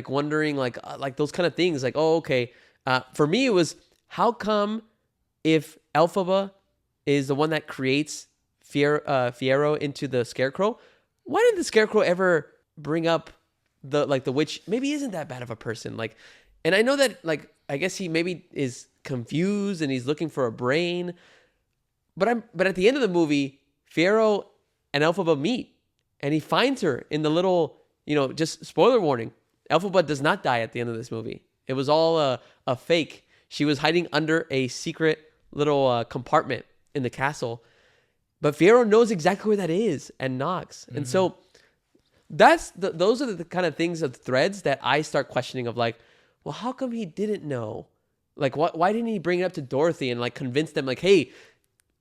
wondering like those kind of things, like, oh, okay. For me, it was, how come if Elphaba is the one that creates Fiyero into the Scarecrow, why didn't the Scarecrow ever bring up the witch maybe isn't that bad of a person? Like, and I know that, like, I guess he maybe is confused and he's looking for a brain, but at the end of the movie, Fiyero and Elphaba meet, and he finds her in the little, just spoiler warning, Elphaba does not die at the end of this movie. It was all a fake. She was hiding under a secret little compartment in the castle, but Fiyero knows exactly where that is and knocks. And so those are the kind of things, of threads that I start questioning, of like, well, how come he didn't know? Like, why didn't he bring it up to Dorothy and like convince them, like, hey,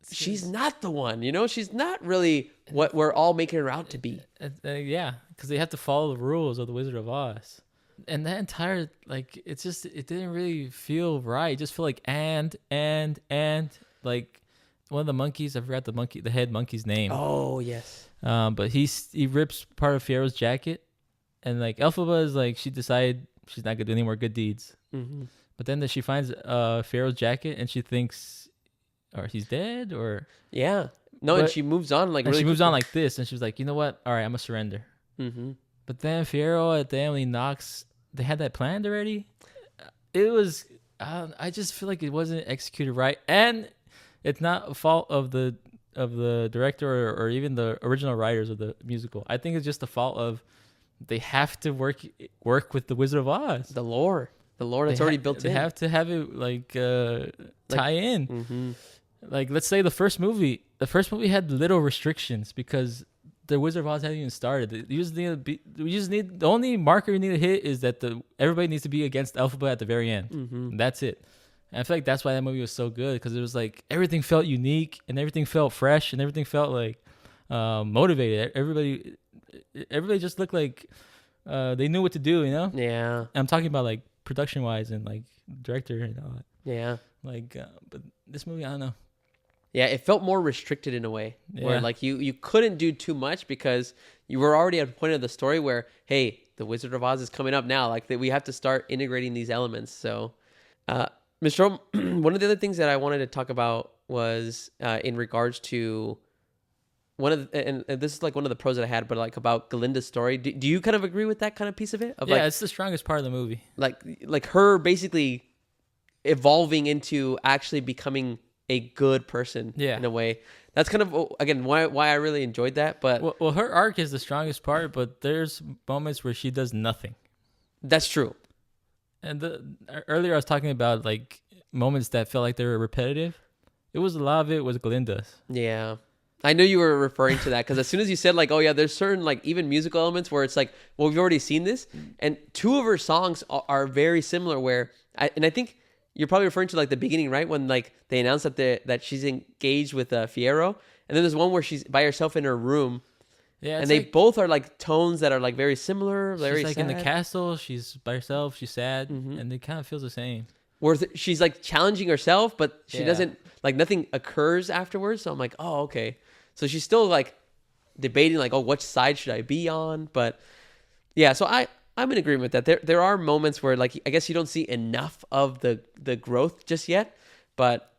she's not the one, she's not really what we're all making her out to be. Yeah, because they have to follow the rules of the Wizard of Oz. And that entire, like, it didn't really feel right. It just feel like, and like one of the monkeys, I forgot the head monkey's name. Oh, yes. But he rips part of Fiero's jacket, and like Elphaba is like, she decided she's not gonna do any more good deeds. But then she finds Fiero's jacket, and she thinks, or he's dead, or and she moves on like, and really she moves quickly. on like this, and she was like, you know what? All right, I'm gonna surrender. But then Fiyero at the end, when he knocks, they had that planned already. It was, I just feel like it wasn't executed right, and it's not a fault of the director or even the original writers of the musical. I think it's just the fault of, they have to work with the Wizard of Oz. The lore that's already built in. They have to have it like tie in. Like, let's say the first movie had little restrictions because the Wizard of Oz hadn't even started. The only marker you need to hit is that everybody needs to be against Elphaba at the very end. That's it. And I feel like that's why that movie was so good, because it was like everything felt unique and everything felt fresh and everything felt like motivated. Everybody just looked like they knew what to do, Yeah. I'm talking about like production wise and like director and all that. Yeah. Like, but this movie, I don't know. Yeah, it felt more restricted in a way where Yeah. like you couldn't do too much because you were already at a point of the story where, hey, the Wizard of Oz is coming up now. Like we have to start integrating these elements. So, Mr. Rome, one of the other things that I wanted to talk about was in regards to one of the, and this is like one of the pros that I had, but like about Glinda's story. Do you kind of agree with that kind of piece of it? Of Yeah, like, it's the strongest part of the movie. like her basically evolving into actually becoming a good person in a way. That's kind of again why I really enjoyed that. But Well, her arc is the strongest part, but there's moments where she does nothing. that's true. And earlier I was talking about like moments that felt like they were repetitive. It was a lot of it was Glinda's. Yeah. I know you were referring to that because as soon as you said like, oh yeah, there's certain like even musical elements where it's like, well, we've already seen this, and two of her songs are very similar. I think you're probably referring to like the beginning, right? When like they announced that she's engaged with Fierro, and then there's one where she's by herself in her room. Yeah, and they both are like tones that are like very similar. Very she's like sad. in the castle. She's by herself. She's sad, and it kind of feels the same. Where she's like challenging herself, but she doesn't like nothing occurs afterwards. So I'm like, oh okay. So she's still like debating like, oh, which side should I be on? But yeah, so I'm in agreement with that. There are moments where like I guess you don't see enough of the growth just yet, but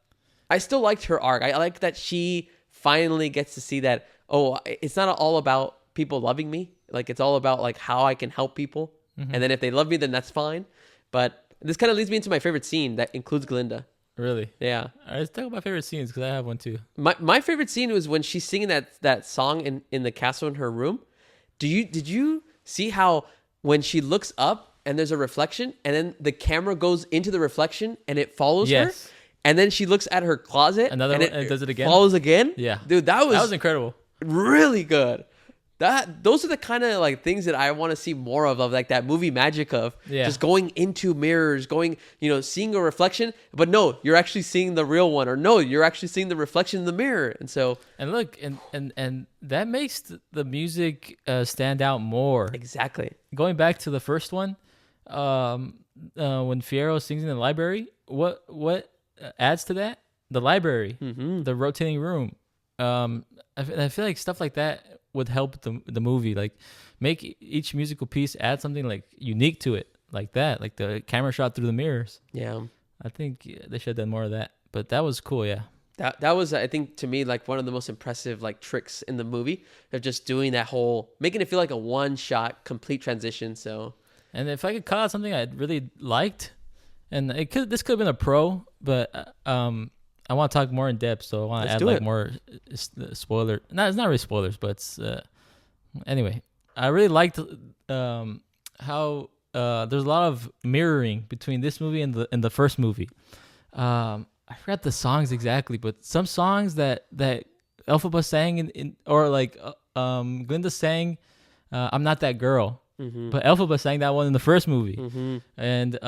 I still liked her arc. I like that she finally gets to see that, oh, it's not all about people loving me. Like it's all about like how I can help people. And then if they love me, then that's fine. But this kind of leads me into my favorite scene that includes Glinda. Really? Yeah. All right, let's talk about favorite scenes because I have one too. My favorite scene was when she's singing that song in the castle in her room. Did you see how when she looks up and there's a reflection and then the camera goes into the reflection and it follows her? And then she looks at her closet Another and one, and it does it again? Follows again? Yeah. Dude, that was incredible. Really good. Those are the kind of like things that I want to see more of like that movie magic of just going into mirrors, seeing a reflection, but no, you're actually seeing the real one, or no, you're actually seeing the reflection in the mirror. And so look, and that makes the music stand out more. Exactly. Going back to the first one, when Fierro sings in the library, what adds to that? The library, the rotating room. I feel like stuff like that would help the movie, like make each musical piece add something like unique to it, like that, like the camera shot through the mirrors. Yeah, I think they should have done more of that, but that was cool. Yeah, that was, I think, to me, like one of the most impressive like tricks in the movie of just doing that whole, making it feel like a one shot complete transition. So, and if I could call out something I really liked, and this could have been a pro, but I want to talk more in depth, so I want to add like more spoiler. No, it's not really spoilers, but it's anyway. I really liked how there's a lot of mirroring between this movie and the first movie. I forgot the songs exactly, but some songs that Elphaba sang in or like Glinda sang, "I'm Not That Girl," but Elphaba sang that one in the first movie, and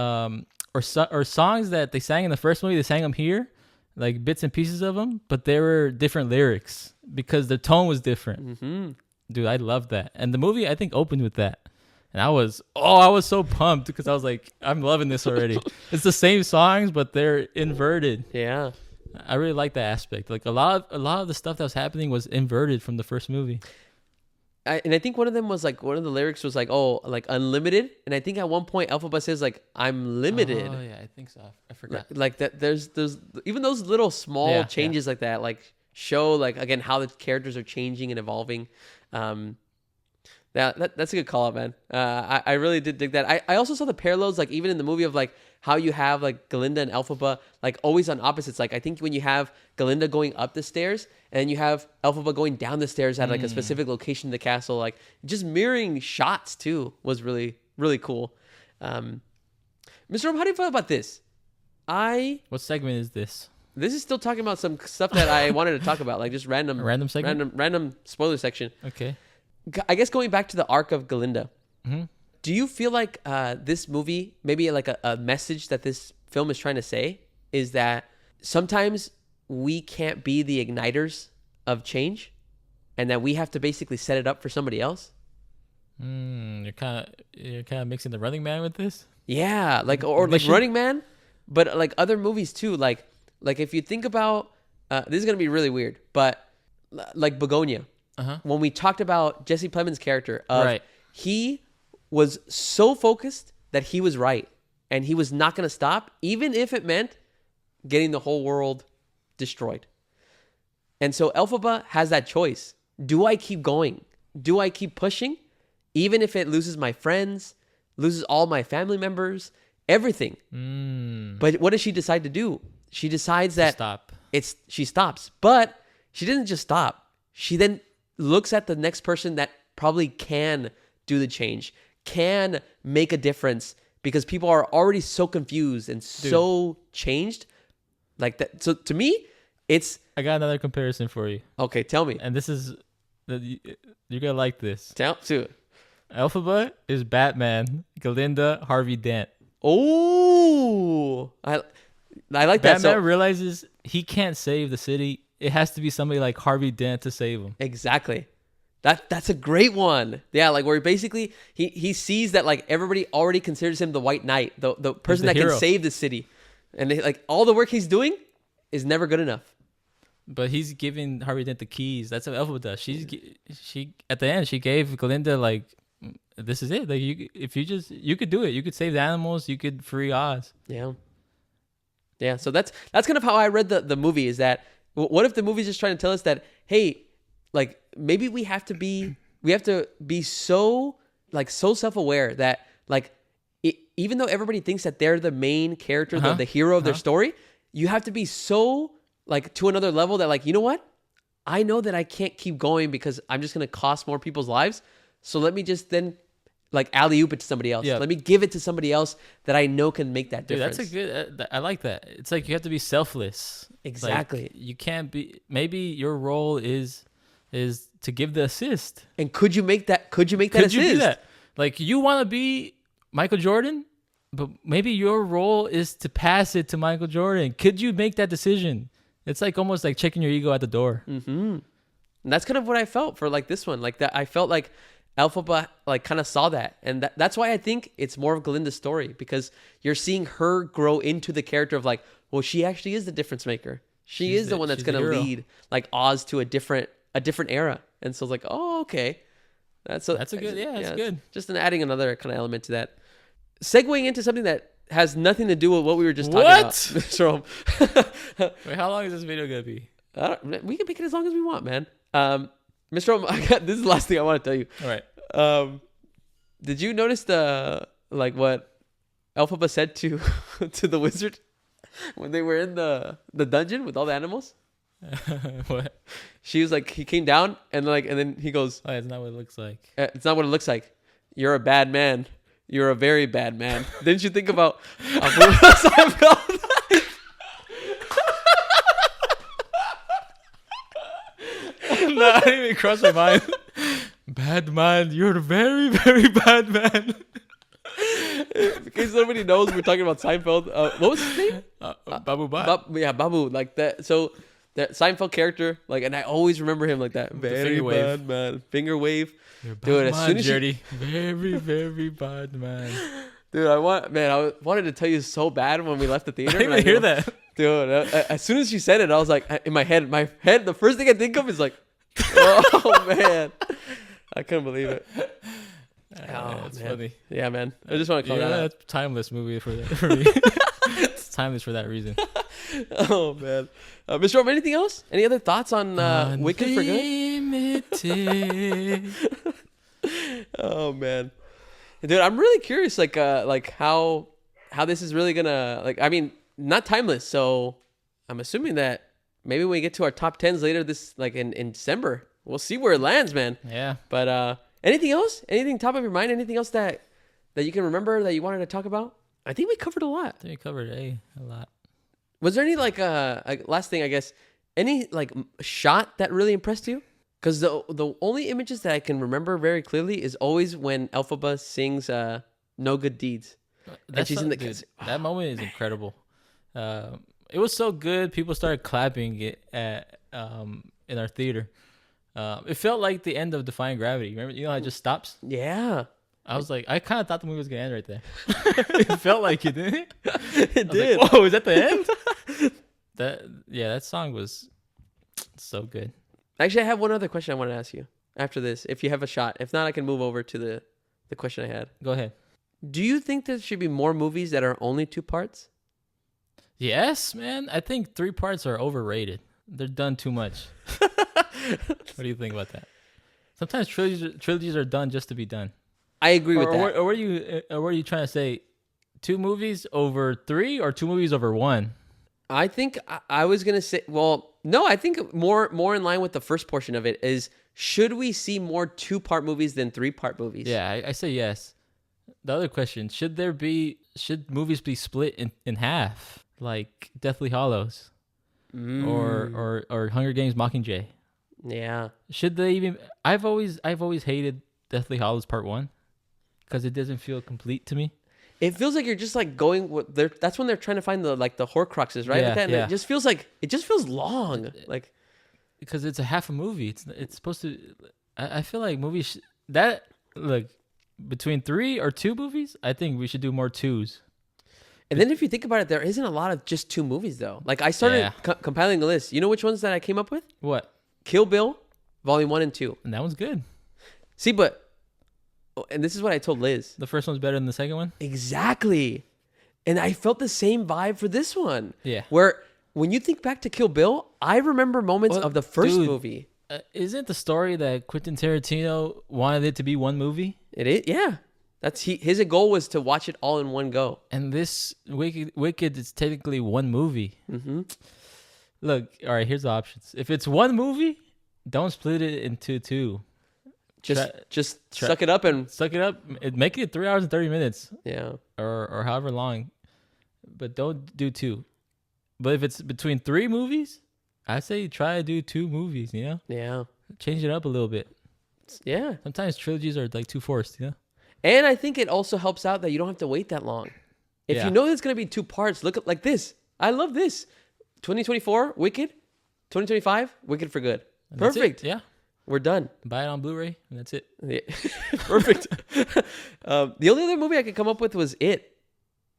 or songs that they sang in the first movie, they sang them here. Like bits and pieces of them, but they were different lyrics because the tone was different. Dude, I loved that. And the movie, I think, opened with that. And I was so pumped because I was like, I'm loving this already. It's the same songs, but they're inverted. Yeah. I really like that aspect. Like a lot of the stuff that was happening was inverted from the first movie. And I think one of them was like, one of the lyrics was like, oh, like unlimited. And I think at one point Elphaba says like, I'm limited. Oh yeah, I think so. I forgot. Like that there's even those little small changes like that, like show like, again, how the characters are changing and evolving. That's a good call out, man. I really did dig that. I also saw the parallels, like even in the movie of like how you have like Glinda and Elphaba like always on opposites. Like I think when you have Glinda going up the stairs and you have Elphaba going down the stairs at like a specific location in the castle, like just mirroring shots too was really, really cool. Mr. Rom, how do you feel about this? What segment is this? This is still talking about some stuff that I wanted to talk about, like just random segment, random spoiler section. Okay. I guess going back to the arc of Glinda, Mm-hmm. do you feel like this movie, maybe like a message that this film is trying to say is that sometimes we can't be the igniters of change and that we have to basically set it up for somebody else? You're kind of mixing the Running Man with this? Yeah, like or like Mission? Running Man, but like other movies too. Like if you think about this is gonna be really weird, but like Begonia, Uh-huh. when we talked about Jesse Plemons' character, of Right. he was so focused that he was right and he was not gonna stop, even if it meant getting the whole world destroyed. And so Elphaba has that choice. Do I keep going? Do I keep pushing? Even if it loses my friends, loses all my family members, everything. But what does she decide to do? She decides that Stop. she stops. But she doesn't just stop. She then looks at the next person that probably can do the change, can make a difference, because people are already so confused and so changed. Like that. So to me, it's I got another comparison for you, okay. Tell me. and this is you're gonna like this. Tell to Elphaba is Batman. Glinda, Harvey Dent. Oh, I like that. Batman So realizes he can't save the city. It has to be somebody like Harvey Dent to save him. exactly. That's a great one. Yeah, like where basically he sees that like everybody already considers him the White Knight, the person the that hero. can save the city, and like all the work he's doing is never good enough. But he's giving Harvey Dent the keys. That's what Elphaba does. She at the end she gave Glinda like, this is it. Like you could do it. You could save the animals. You could free Oz. Yeah. Yeah. So that's kind of how I read the movie. Is that what if the movie's just trying to tell us that, hey, like maybe we have to be so self-aware that like even though everybody thinks that they're the main character, the hero of their story, you have to be so like to another level that like, you know what? I know that I can't keep going because I'm just going to cost more people's lives. So let me just then like alley-oop it to somebody else. Yeah. Let me give it to somebody else that I know can make that Dude, difference. that's a good. I like that. It's like you have to be selfless. Exactly. Like, you can't be. Maybe your role is to give the assist. And could you make that Could assist? you do that? Like you want to be Michael Jordan, but maybe your role is to pass it to Michael Jordan. Could you make that decision? It's like almost like checking your ego at the door. And that's kind of what I felt for like this one. Like that, I felt like Elphaba like kind of saw that, and that's why I think it's more of Glinda's story, because you're seeing her grow into the character of like, well, she actually is the difference maker. She is the one that's going to lead like Oz to a different era. And so it's like, oh, okay, that's good. That's good. Just adding another kind of element to that. Segueing into something that has nothing to do with what we were just talking about. Mr. Rome. Wait, how long is this video gonna be? We can make it as long as we want, man. Mr. Rome, this is the last thing I want to tell you. All right. Did you notice what Elphaba said to to the wizard when they were in the dungeon with all the animals? What? She was like, he came down and then he goes, Oh, it's not what it looks like. it's not what it looks like. You're a bad man. You're a very bad man. Didn't you think about Seinfeld? No, I didn't even cross my mind. Bad man, you're a very, very bad man. In case nobody knows, we're talking about Seinfeld. What was his name? Babu Bot. Babu. Like that. So that Seinfeld character, like, and I always remember him like that. Very bad man. Finger wave. Dude, as soon as Jerry. Very, very bad man. Dude, I wanted to tell you so bad when we left the theater. I didn't even hear that. Dude, as soon as she said it, I was like, in my head, the first thing I think of is like, oh man, I couldn't believe it. That's funny. Yeah, man. I just want to call that out. That's a timeless movie for me. It's timeless for that reason. Oh man, Mr. Rome, anything else? Any other thoughts on Wicked for Good? Oh man, dude, I'm really curious, like how this is really gonna like. I mean, not timeless, so I'm assuming that maybe when we get to our top 10s later this like in December, we'll see where it lands, man. Yeah. But anything else? Anything top of your mind? Anything else that you can remember that you wanted to talk about? I think we covered a lot. I think we covered a lot. Was there any like last thing, I guess, any like shot that really impressed you? Because the only images that I can remember very clearly is always when Elphaba sings "No Good Deeds," and she's in the dude, that moment is incredible. It was so good. People started clapping it at in our theater. It felt like the end of Defying Gravity. Remember, you know how it just stops? Yeah. I was like, I kind of thought the movie was gonna end right there. It felt like it, didn't it? It did. Like, whoa, is that the end? That song was so good. Actually, I have one other question I want to ask you after this, if you have a shot. If not, I can move over to the question I had. Go ahead. Do you think there should be more movies that are only 2 parts? Yes, man. I think 3 parts are overrated. They're done too much. What do you think about that? Sometimes trilogies are done just to be done. I agree with that. Or were you trying to say 2 movies over 3 or 2 movies over 1? I think I was gonna say, well, no, I think more in line with the first portion of it is, should we see more 2-part movies than 3-part movies? Yeah, I say yes. The other question, should movies be split in half, like Deathly Hallows or Hunger Games Mockingjay? Yeah. Should they even? I've always hated Deathly Hallows Part 1 because it doesn't feel complete to me. It feels like you're just like going. That's when they're trying to find the Horcruxes, right? Yeah, With that, and yeah. it just feels long. Like, because it's a half a movie. It's supposed to. I feel like movies between 3 or 2 movies. I think we should do more 2s. and then if you think about it, there isn't a lot of just 2 movies though. Like I started compiling a list. You know which ones that I came up with? What? Kill Bill, Volume 1 and 2. And that one's good. See, and this is what I told Liz. The first one's better than the second one. Exactly. And I felt the same vibe for this one. Yeah. Where when you think back to Kill Bill, I remember moments of the first movie. Isn't the story that Quentin Tarantino wanted it to be one movie? It is, yeah. His goal was to watch it all in one go. And this Wicked is technically one movie. Mm-hmm. Look, all right, here's the options. If it's one movie, don't split it into 2. Just suck it up and Make it 3 hours and 30 minutes. Yeah. Or however long. But don't do 2. But if it's between 3 movies, I say try to do 2 movies, you know? Yeah. Change it up a little bit. Yeah. Sometimes trilogies are like too forced, you know? And I think it also helps out that you don't have to wait that long. If you know it's going to be 2 parts, look at like this. I love this. 2024, Wicked. 2025, Wicked for Good. And Perfect. Yeah. We're done. Buy it on Blu-ray, and that's it. Yeah. Perfect. The only other movie I could come up with was It.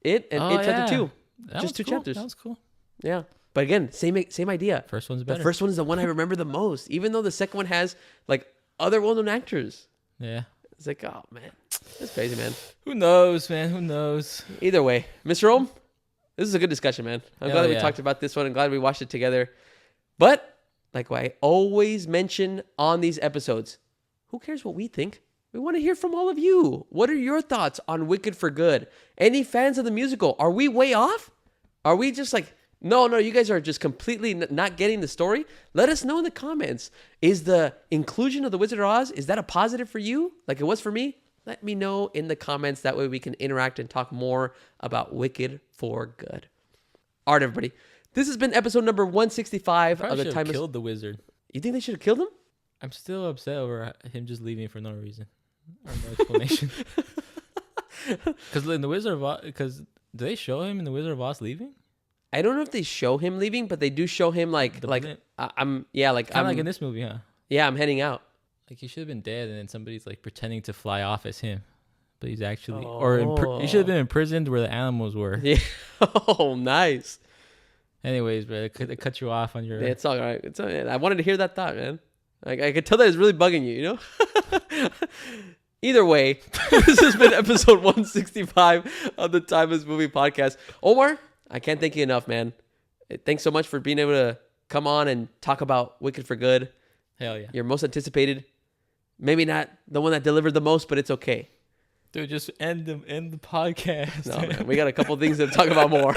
It and It Chapter 2. Just 2 chapters. That was cool. Yeah. But again, same idea. First one's better. The first one is the one I remember the most, even though the second one has like other well-known actors. Yeah. It's like, oh man, that's crazy, man. Who knows, man? Who knows? Either way, Mr. Ohm, this is a good discussion, man. I'm glad that we yeah. talked about this one. I'm glad we watched it together. But like I always mention on these episodes, who cares what we think? We want to hear from all of you. What are your thoughts on Wicked for Good? Any fans of the musical? Are we way off? Are we just like, no, you guys are just completely not getting the story? Let us know in the comments. Is the inclusion of the Wizard of Oz, is that a positive for you like it was for me? Let me know in the comments. That way we can interact and talk more about Wicked for Good. All right, everybody. This has been episode number 165 of the Timeless. Killed the wizard. You think they should have killed him? I'm still upset over him just leaving for no reason or no explanation. Because in the Wizard of Oz, do they show him in the Wizard of Oz leaving? I don't know if they show him leaving, but they do show him like I'm like in this movie, huh? Yeah, I'm heading out. Like he should have been dead, and then somebody's like pretending to fly off as him, but he's actually he should have been imprisoned where the animals were. Yeah. Oh, nice. Anyways, bro, it cut you off on your. Yeah, it's all right. It's all right. I wanted to hear that thought, man. Like I could tell that it's really bugging you, you know. Either way, this has been episode 165 of the Timeless Movie Podcast. Omar, I can't thank you enough, man. Thanks so much for being able to come on and talk about Wicked for Good. Hell yeah. Your most anticipated. Maybe not the one that delivered the most, but it's okay. Dude, just end the podcast. No, man, we got a couple things to talk about more.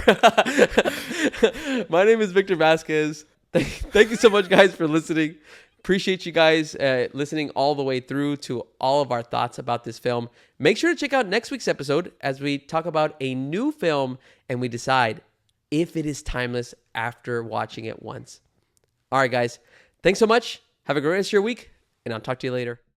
My name is Victor Vasquez. Thank you so much, guys, for listening. Appreciate you guys listening all the way through to all of our thoughts about this film. Make sure to check out next week's episode as we talk about a new film and we decide if it is timeless after watching it once. All right, guys. Thanks so much. Have a great rest of your week, and I'll talk to you later.